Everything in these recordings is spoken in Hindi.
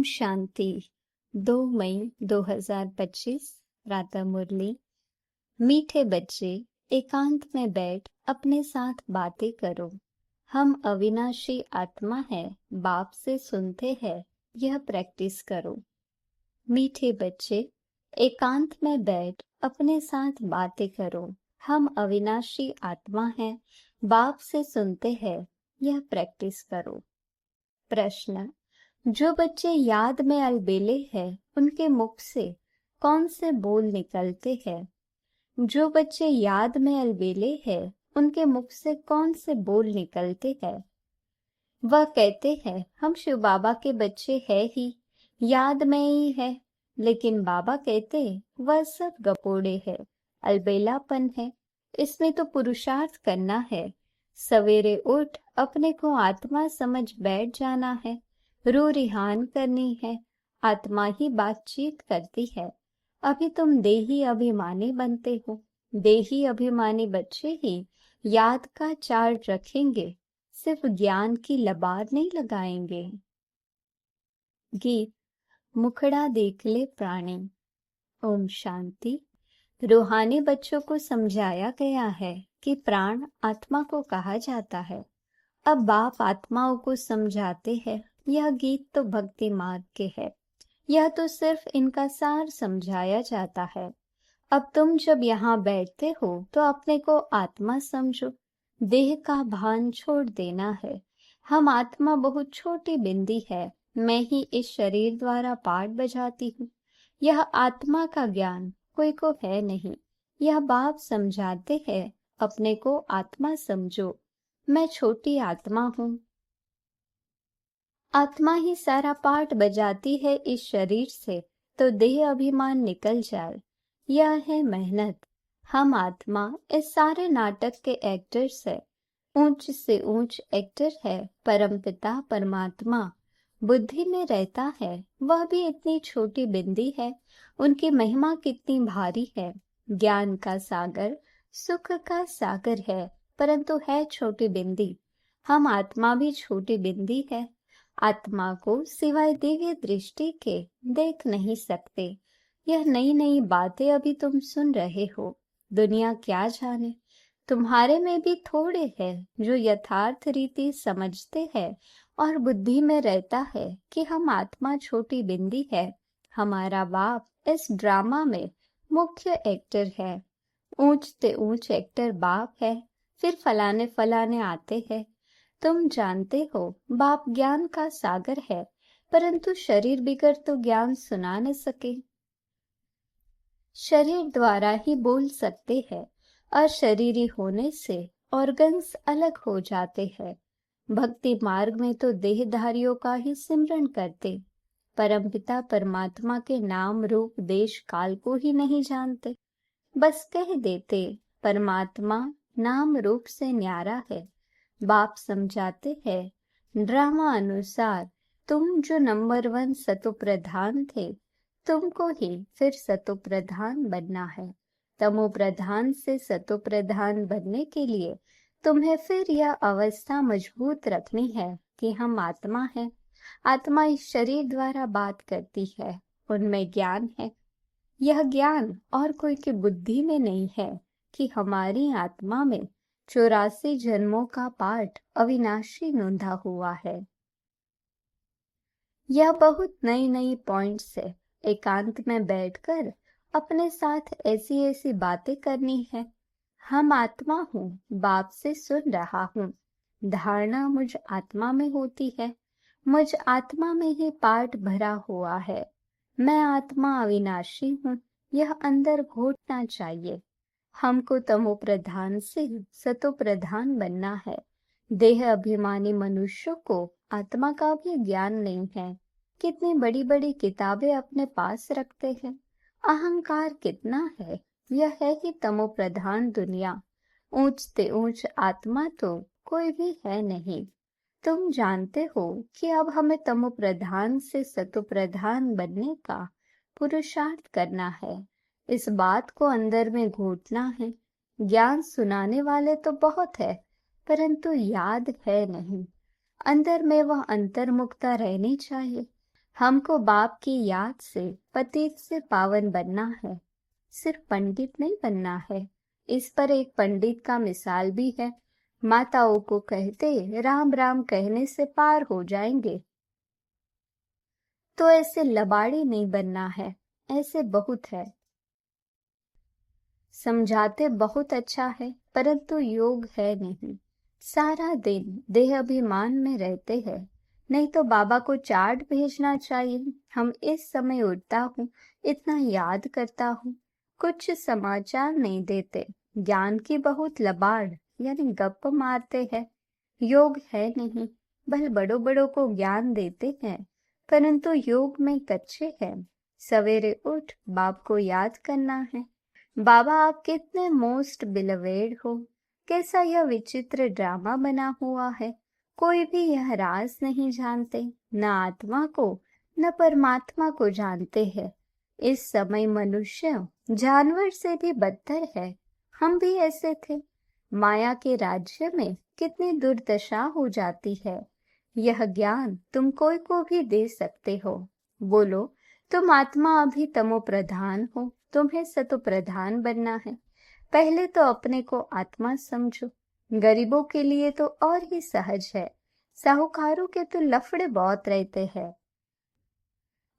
शांति। 2 मई 2025 प्रातः मुरली। मीठे बच्चे, एकांत में बैठ अपने साथ बातें करो। हम अविनाशी आत्मा है, बाप से सुनते हैं, यह प्रैक्टिस करो। मीठे बच्चे, एकांत में बैठ अपने साथ बातें करो। हम अविनाशी आत्मा है, बाप से सुनते हैं, यह प्रैक्टिस करो। प्रश्न: जो बच्चे याद में अलबेले हैं, उनके मुख से कौन से बोल निकलते हैं? जो बच्चे याद में अलबेले हैं, उनके मुख से कौन से बोल निकलते हैं? वह कहते हैं, हम शिव बाबा के बच्चे हैं ही, याद में ही है। लेकिन बाबा कहते, वह सब गपोड़े है, अलबेलापन है। इसमें तो पुरुषार्थ करना है। सवेरे उठ अपने को आत्मा समझ बैठ जाना है। रू रिहान करनी है। आत्मा ही बातचीत करती है। अभी तुम देही अभिमानी बनते हो। देही अभिमानी बच्चे ही याद का चार्ज रखेंगे, सिर्फ ज्ञान की लबार नहीं लगाएंगे। गीत: मुखड़ा देख ले प्राणी। ओम शांति। रूहानी बच्चों को समझाया गया है कि प्राण आत्मा को कहा जाता है। अब बाप आत्माओं को समझाते हैं। यह गीत तो भक्ति मार्ग के है। यह तो सिर्फ इनका सार समझाया जाता है। अब तुम जब यहाँ बैठते हो तो अपने को आत्मा समझो। देह का भान छोड़ देना है। हम आत्मा बहुत छोटी बिंदी है। मैं ही इस शरीर द्वारा पाठ बजाती हूँ। यह आत्मा का ज्ञान कोई को है नहीं। यह बाप समझाते हैं, अपने को आत्मा समझो। मैं छोटी आत्मा हूँ। आत्मा ही सारा पाठ बजाती है इस शरीर से, तो देह अभिमान निकल जाए। यह है मेहनत। हम आत्मा इस सारे नाटक के एक्टर्स है। ऊंच से ऊंच एक्टर है परमपिता परमात्मा। बुद्धि में रहता है, वह भी इतनी छोटी बिंदी है। उनकी महिमा कितनी भारी है। ज्ञान का सागर, सुख का सागर है, परंतु है छोटी बिंदी। हम आत्मा भी छोटी बिंदी है। आत्मा को सिवाय दिव्य दृष्टि के देख नहीं सकते। यह नई नई बातें अभी तुम सुन रहे हो। दुनिया क्या जाने, तुम्हारे में भी थोड़े हैं जो यथार्थ रीति समझते हैं और बुद्धि में रहता है कि हम आत्मा छोटी बिंदी है। हमारा बाप इस ड्रामा में मुख्य एक्टर है। ऊंचते ऊंच एक्टर बाप है। फिर फलाने फलाने आते हैं। तुम जानते हो बाप ज्ञान का सागर है, परंतु शरीर बिगर तो ज्ञान सुना न सके। शरीर द्वारा ही बोल सकते हैं। अशरीरी होने से ऑर्गन्स अलग हो जाते हैं। भक्ति मार्ग में तो देहधारियों का ही सिमरन करते, परमपिता परमात्मा के नाम रूप देश काल को ही नहीं जानते। बस कह देते, परमात्मा नाम रूप से न्यारा है। बाप समझाते हैं, ड्रामा अनुसार तुम जो नंबर 1 सतो प्रधान थे, तुमको ही फिर सतो प्रधान बनना है। तमो प्रधान से सतो प्रधान बनने के लिए तुम्हें फिर यह अवस्था मजबूत रखनी है कि हम आत्मा हैं। आत्मा इस शरीर द्वारा बात करती है, उनमें ज्ञान है। यह ज्ञान और कोई की बुद्धि में नहीं है कि हमारी आत्मा में 84 जन्मों का पाठ अविनाशी नोंधा हुआ है। यह बहुत नई नई पॉइंट्स है। एकांत में बैठकर अपने साथ ऐसी ऐसी बातें करनी है। हम आत्मा हूँ, बाप से सुन रहा हूँ। धारणा मुझ आत्मा में होती है। मुझ आत्मा में ही पाठ भरा हुआ है। मैं आत्मा अविनाशी हूँ, यह अंदर घोटना चाहिए। हमको तमो प्रधान से सतो प्रधान बनना है। देह अभिमानी मनुष्यों को आत्मा का भी ज्ञान नहीं है। कितनी बड़ी बड़ी किताबें अपने पास रखते हैं। अहंकार कितना है। यह है ही तमो प्रधान दुनिया। ऊंचते ऊंच आत्मा तो कोई भी है नहीं। तुम जानते हो कि अब हमें तमो प्रधान से सतो प्रधान बनने का पुरुषार्थ करना है। इस बात को अंदर में घोटना है। ज्ञान सुनाने वाले तो बहुत है, परंतु याद है नहीं। अंदर में वह अंतर्मुखता रहनी चाहिए। हमको बाप की याद से पतित से पावन बनना है, सिर्फ पंडित नहीं बनना है। इस पर एक पंडित का मिसाल भी है। माताओं को कहते राम राम कहने से पार हो जाएंगे, तो ऐसे लबाड़ी नहीं बनना है। ऐसे बहुत है, समझाते बहुत अच्छा है, परंतु योग है नहीं। सारा दिन देह अभिमान में रहते हैं। नहीं तो बाबा को चार्ट भेजना चाहिए। हम इस समय उठता हूँ, इतना याद करता हूँ, कुछ समाचार नहीं देते। ज्ञान की बहुत लबाड़ यानी गप मारते हैं। योग है नहीं, भले बड़ों बड़ों को ज्ञान देते हैं, परंतु योग में कच्चे हैं। सवेरे उठ बाप को याद करना है। बाबा आप कितने मोस्ट बिलवेड हो। कैसा यह विचित्र ड्रामा बना हुआ है। कोई भी यह राज नहीं जानते, न आत्मा को न परमात्मा को जानते हैं। इस समय मनुष्य जानवर से भी बदतर है। हम भी ऐसे थे। माया के राज्य में कितनी दुर्दशा हो जाती है। यह ज्ञान तुम कोई को भी दे सकते हो। बोलो तुम आत्मा अभी तमो प्रधान हो, तुम्हें सतो प्रधान बनना है। पहले तो अपने को आत्मा समझो। गरीबों के लिए तो और ही सहज है, साहूकारों के तो लफड़े बहुत रहते हैं।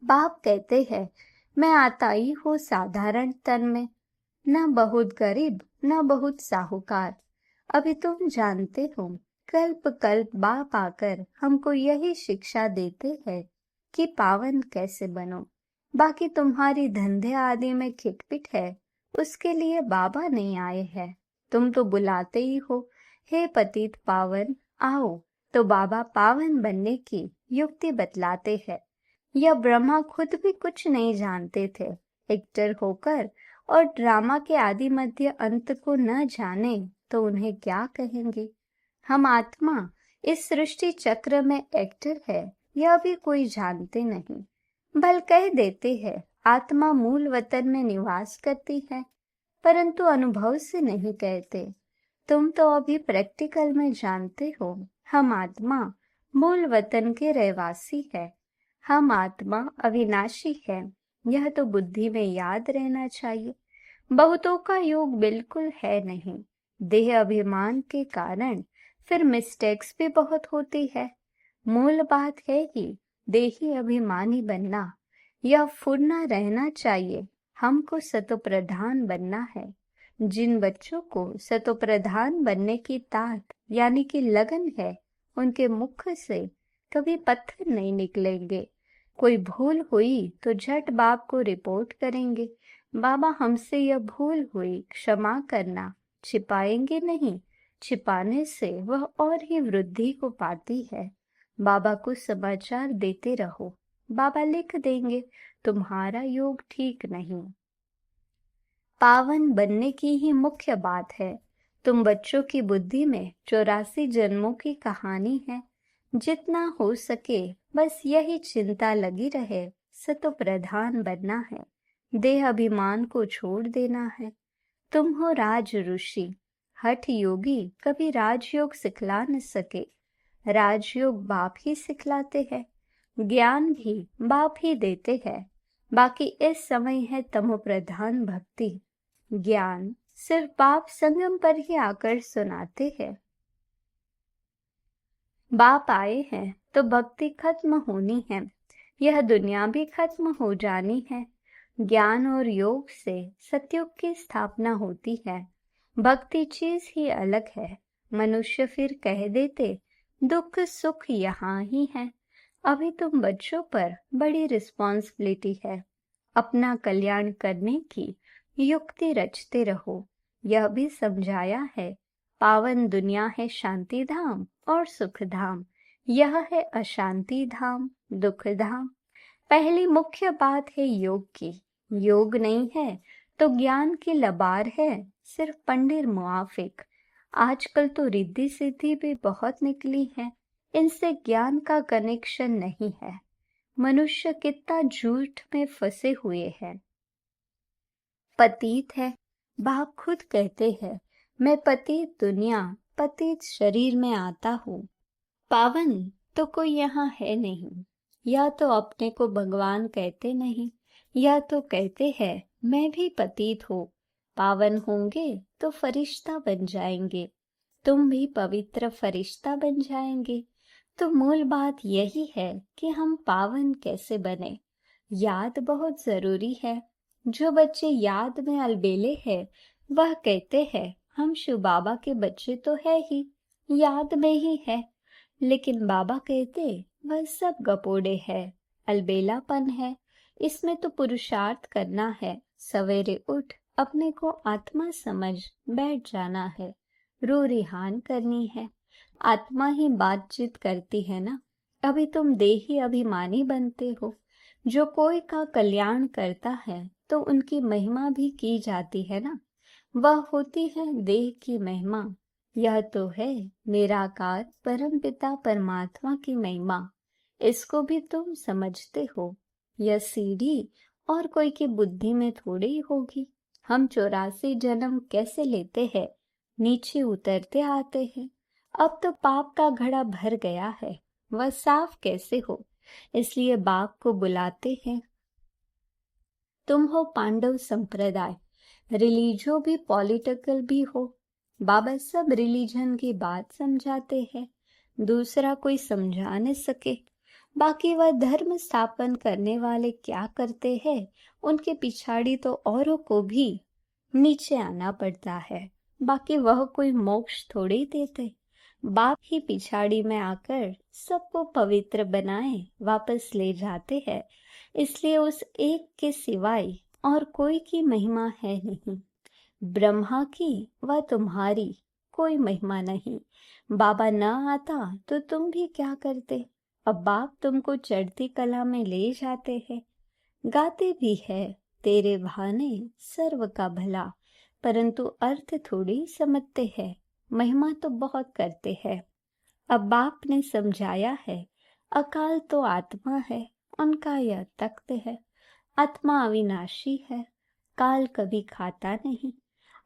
बाप कहते हैं मैं आताई हूँ साधारण तन में, न बहुत गरीब न बहुत साहूकार। अभी तुम जानते हो कल्प कल्प बाप आकर हमको यही शिक्षा देते हैं कि पावन कैसे बनो। बाकी तुम्हारी धंधे आदि में खिटपिट है, उसके लिए बाबा नहीं आए हैं। तुम तो बुलाते ही हो, हे पतित पावन आओ, तो बाबा पावन बनने की युक्ति बतलाते हैं। यह ब्रह्मा खुद भी कुछ नहीं जानते थे। एक्टर होकर और ड्रामा के आदि मध्य अंत को न जाने तो उन्हें क्या कहेंगे। हम आत्मा इस सृष्टि चक्र में एक्टर है, यह भी कोई जानते नहीं। भल कह देते हैं आत्मा मूल वतन में निवास करती है, परंतु अनुभव से नहीं कहते। तुम तो अभी प्रैक्टिकल में जानते हो हम आत्मा मूल वतन के रहवासी है। हम आत्मा अविनाशी है, यह तो बुद्धि में याद रहना चाहिए। बहुतों का योग बिल्कुल है नहीं। देह अभिमान के कारण फिर मिस्टेक्स भी बहुत होती है। मूल बात है कि देही अभिमानी बनना, यह फुरना रहना चाहिए। हमको सतोप्रधान बनना है। जिन बच्चों को सतोप्रधान बनने की ताक यानी कि लगन है, उनके मुख से कभी पत्थर नहीं निकलेंगे। कोई भूल हुई तो झट बाप को रिपोर्ट करेंगे, बाबा हमसे यह भूल हुई, क्षमा करना। छिपाएंगे नहीं, छिपाने से वह और ही वृद्धि को पाती है। बाबा को समाचार देते रहो, बाबा लिख देंगे तुम्हारा योग ठीक नहीं। पावन बनने की ही मुख्य बात है। तुम बच्चों की बुद्धि में 84 जन्मों की कहानी है। जितना हो सके बस यही चिंता लगी रहे, सतो प्रधान बनना है, देह अभिमान को छोड़ देना है। तुम हो राज ऋषि, हठ योगी कभी राजयोग सिखला न सके। राजयोग बाप ही सिखलाते हैं, ज्ञान भी बाप ही देते हैं। बाकी इस समय है तमो प्रधान भक्ति। ज्ञान सिर्फ बाप संगम पर ही आकर सुनाते हैं। बाप आए हैं तो भक्ति खत्म होनी है, यह दुनिया भी खत्म हो जानी है। ज्ञान और योग से सतयुग की स्थापना होती है। भक्ति चीज ही अलग है। मनुष्य फिर कह देते दुख सुख यहाँ ही है। अभी तुम बच्चों पर बड़ी रिस्पॉन्सिबिलिटी है। अपना कल्याण करने की युक्ति रचते रहो। यह भी समझाया है पावन दुनिया है शांति धाम और सुख धाम, यह है अशांति धाम दुख धाम। पहली मुख्य बात है योग की। योग नहीं है तो ज्ञान की लबार है, सिर्फ पंडित मुआफिक। आजकल तो रिद्धि सिद्धि भी बहुत निकली है, इनसे ज्ञान का कनेक्शन नहीं है। मनुष्य कितना झूठ में फंसे हुए हैं। पतित है, बाप खुद कहते हैं मैं पतित दुनिया पतित शरीर में आता हूँ। पावन तो कोई यहाँ है नहीं। या तो अपने को भगवान कहते नहीं, या तो कहते हैं मैं भी पतित हूँ, पावन होंगे तो फरिश्ता बन जाएंगे, तुम भी पवित्र फरिश्ता बन जाएंगे। तो मूल बात यही है कि हम पावन कैसे बने। याद बहुत जरूरी है। जो बच्चे याद में अलबेले हैं, वह कहते हैं हम शिव बाबा के बच्चे तो है ही, याद में ही है। लेकिन बाबा कहते वह सब गपोड़े है, अलबेलापन है, इसमें तो पुरुषार्थ करना है। सवेरे उठ अपने को आत्मा समझ बैठ जाना है, रो रिहान करनी है। आत्मा ही बातचीत करती है ना। अभी तुम देही अभिमानी बनते हो। जो कोई का कल्याण करता है तो उनकी महिमा भी की जाती है ना। वह होती है देह की महिमा। यह तो है निराकार परम पिता परमात्मा की महिमा। इसको भी तुम समझते हो। यह सीढ़ी और कोई की बुद्धि में थोड़ी होगी। हम 84 जन्म कैसे लेते हैं, नीचे उतरते आते हैं। अब तो पाप का घड़ा भर गया है, वह साफ कैसे हो। इसलिए बाप को बुलाते हैं। तुम हो पांडव संप्रदाय, रिलीजो भी पॉलिटिकल भी हो। बाबा सब रिलीजन की बात समझाते हैं, दूसरा कोई समझा न सके। बाकी वह धर्म स्थापन करने वाले क्या करते हैं, उनके पिछाड़ी तो औरों को भी नीचे आना पड़ता है। बाकी वह कोई मोक्ष थोड़ी देते। बाप ही पिछाड़ी में आकर सबको पवित्र बनाए वापस ले जाते हैं। इसलिए उस एक के सिवाय और कोई की महिमा है नहीं। ब्रह्मा की व तुम्हारी कोई महिमा नहीं। बाबा न आता तो तुम भी क्या करते। अब बाप तुमको चढ़ती कला में ले जाते हैं। गाते भी है तेरे बहाने सर्व का भला, परंतु अर्थ थोड़ी समझते हैं। महिमा तो बहुत करते हैं। अब बाप ने समझाया है, अकाल तो आत्मा है, उनका यह तख्त है। आत्मा अविनाशी है, काल कभी खाता नहीं।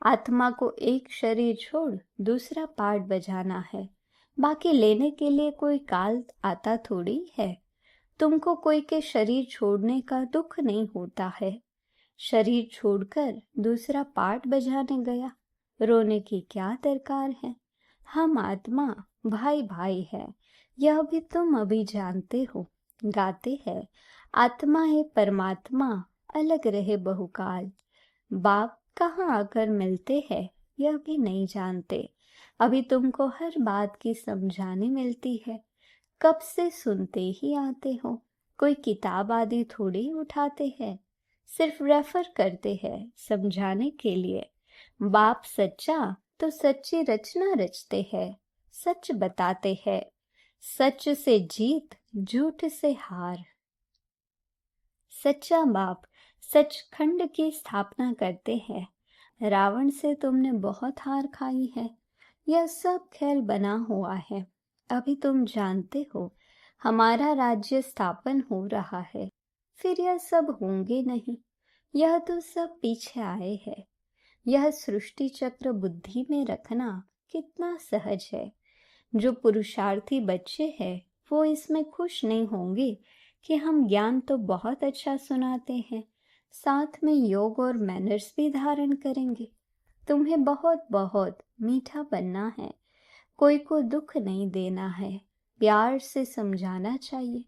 आत्मा को एक शरीर छोड़ दूसरा पार्ट बजाना है। बाकी लेने के लिए कोई काल आता थोड़ी है। तुमको कोई के शरीर छोड़ने का दुख नहीं होता है। शरीर छोड़कर दूसरा पार्ट बजाने गया, रोने की क्या दरकार है। हम आत्मा भाई भाई है, यह भी तुम अभी जानते हो। गाते हैं आत्मा है परमात्मा, अलग रहे बहुकाल। बाप कहाँ आकर मिलते हैं, यह भी नहीं जानते। अभी तुमको हर बात की समझानी मिलती है। कब से सुनते ही आते हो। कोई किताब आदि थोड़ी उठाते हैं, सिर्फ रेफर करते हैं समझाने के लिए। बाप सच्चा तो सच्ची रचना रचते हैं, सच बताते हैं। सच से जीत, झूठ से हार। सच्चा बाप सचखंड की स्थापना करते हैं। रावण से तुमने बहुत हार खाई है। यह सब खेल बना हुआ है। अभी तुम जानते हो हमारा राज्य स्थापन हो रहा है, फिर यह सब होंगे नहीं। यह तो सब पीछे आए हैं। यह सृष्टि चक्र बुद्धि में रखना कितना सहज है। जो पुरुषार्थी बच्चे हैं वो इसमें खुश नहीं होंगे कि हम ज्ञान तो बहुत अच्छा सुनाते हैं, साथ में योग और मैनर्स भी धारण करेंगे। तुम्हें बहुत बहुत मीठा बनना है, कोई को दुख नहीं देना है, प्यार से समझाना चाहिए।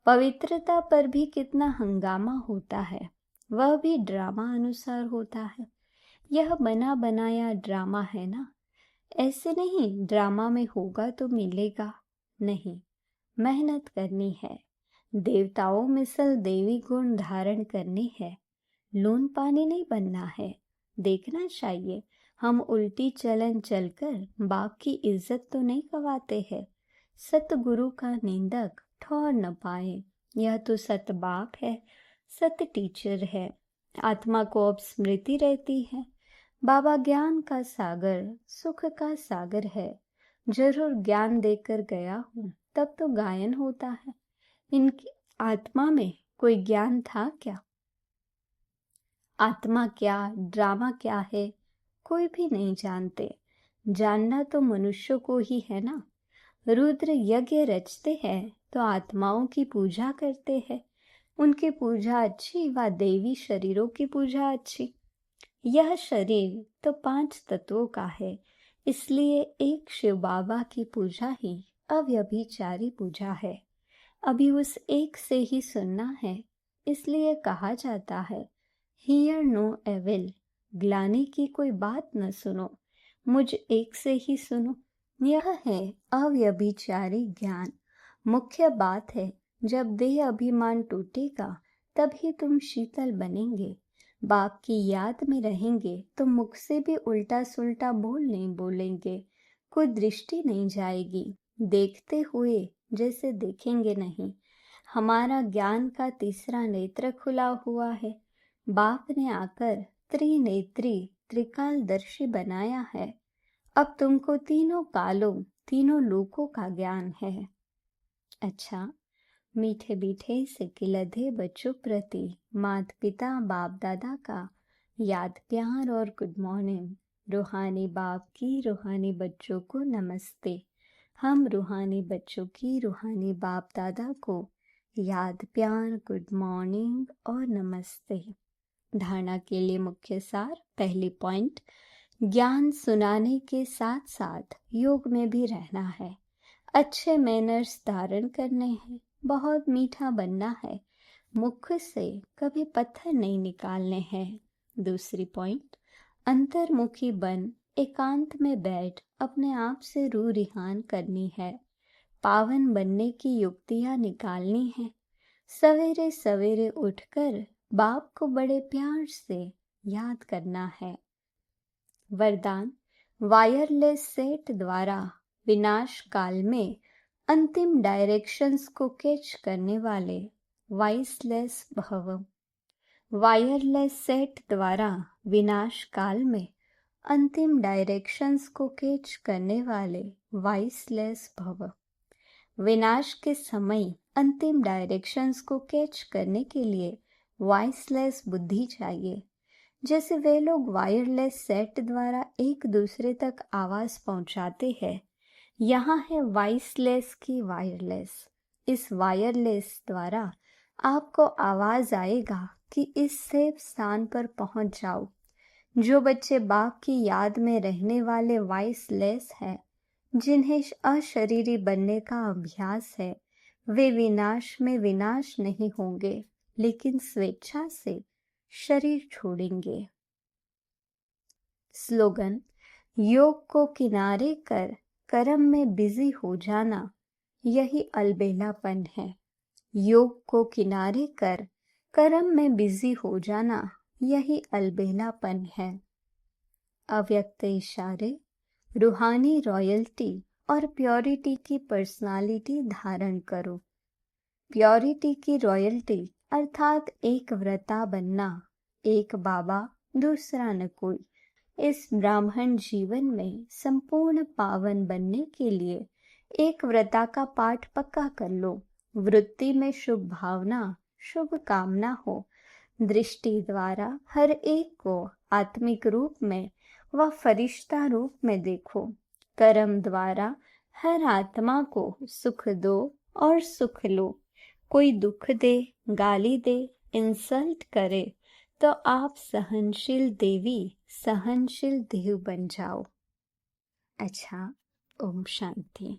पवित्रता पर भी कितना हंगामा होता है, वह भी ड्रामा अनुसार होता है। यह बना बनाया ड्रामा है ना। ऐसे नहीं ड्रामा में होगा तो मिलेगा, नहीं, मेहनत करनी है। देवताओं मिसल देवी गुण धारण करनी है। लून पानी नहीं बनना है। देखना चाहिए हम उल्टी चलन चलकर बाप की इज्जत तो नहीं गवाते हैं। सतगुरु का निंदक ठौर न पाए। यह तो सत बाप है, सत टीचर है। आत्मा को अब स्मृति रहती है। बाबा ज्ञान का सागर, सुख का सागर है। जरूर ज्ञान देकर गया हूँ, तब तो गायन होता है। इनकी आत्मा में कोई ज्ञान था क्या? आत्मा क्या, ड्रामा क्या है, कोई भी नहीं जानते। जानना तो मनुष्य को ही है ना। रुद्र यज्ञ रचते हैं तो आत्माओं की पूजा करते हैं। उनकी पूजा अच्छी व देवी शरीरों की पूजा अच्छी। यह शरीर तो 5 तत्वों का है, इसलिए एक शिव बाबा की पूजा ही अव्यभिचारी पूजा है। अभी उस एक से ही सुनना है, इसलिए कहा जाता है हियर नो एविल, ग्लानि की कोई बात न सुनो, मुझ एक से ही सुनो। यह है अव्यभिचारी ज्ञान। मुख्य बात है, जब देह अभिमान टूटेगा तभी तुम शीतल बनेंगे। बाप की याद में रहेंगे तो मुख से भी उल्टा सुल्टा बोल नहीं बोलेंगे। कोई दृष्टि नहीं जाएगी, देखते हुए जैसे देखेंगे नहीं। हमारा ज्ञान का तीसरा नेत्र खुला हुआ है। बाप ने आकर त्रिनेत्री त्रिकालदर्शी बनाया है। अब तुमको तीनों कालों तीनों लोकों का ज्ञान है। अच्छा, मीठे मीठे सिकिलधे बच्चों प्रति माता पिता बाप दादा का याद प्यार और गुड मॉर्निंग। रूहानी बाप की रूहानी बच्चों को नमस्ते। हम रूहानी बच्चों की रूहानी बाप दादा को याद प्यार गुड मॉर्निंग और नमस्ते। धारणा के लिए मुख्य सार। पहली पॉइंट, ज्ञान सुनाने के साथ साथ योग में भी रहना है। अच्छे मैनर्स धारण करने हैं, बहुत मीठा बनना है, मुख से कभी पत्थर नहीं निकालने हैं। दूसरी पॉइंट, अंतर्मुखी बन एकांत में बैठ अपने आप से रूह रिहान करनी है। पावन बनने की युक्तियां निकालनी है। सवेरे सवेरे उठकर बाप को बड़े प्यार से याद करना है। वरदान, वायरलेस सेट द्वारा विनाश काल में अंतिम डायरेक्शंस को कैच करने वाले वाइसलेस भव। वायरलेस सेट द्वारा विनाश काल में अंतिम डायरेक्शंस को कैच करने वाले वाइसलेस भव। विनाश के समय अंतिम डायरेक्शंस को कैच करने के लिए वाइसलेस बुद्धि चाहिए। जैसे वे लोग वायरलेस सेट द्वारा एक दूसरे तक आवाज पहुंचाते हैं, यहाँ है वाइसलेस की वायरलेस। इस वायरलेस द्वारा आपको आवाज आएगा कि इस सेफ स्थान पर पहुंच जाओ। जो बच्चे बाप की याद में रहने वाले वाइसलेस है, जिन्हें अशरीरी बनने का अभ्यास है, वे विनाश में विनाश नहीं होंगे, लेकिन स्वेच्छा से शरीर छोड़ेंगे। स्लोगन, योग को किनारे कर कर्म में बिजी हो जाना, यही अलबेलापन है। योग को किनारे कर कर्म में बिजी हो जाना, यही अलबेलापन है। अव्यक्त इशारे, रूहानी रॉयल्टी और प्योरिटी की पर्सनालिटी धारण करो। प्योरिटी की रॉयल्टी अर्थात एक व्रता बनना, एक बाबा दूसरा न कोई। इस ब्राह्मण जीवन में संपूर्ण पावन बनने के लिए एक व्रता का पाठ पक्का कर लो। वृत्ति में शुभ भावना शुभ कामना हो। दृष्टि द्वारा हर एक को आत्मिक रूप में व फरिश्ता रूप में देखो। कर्म द्वारा हर आत्मा को सुख दो और सुख लो। कोई दुख दे, गाली दे, इंसल्ट करे तो आप सहनशील देवी सहनशील देव बन जाओ। अच्छा, ओम शांति।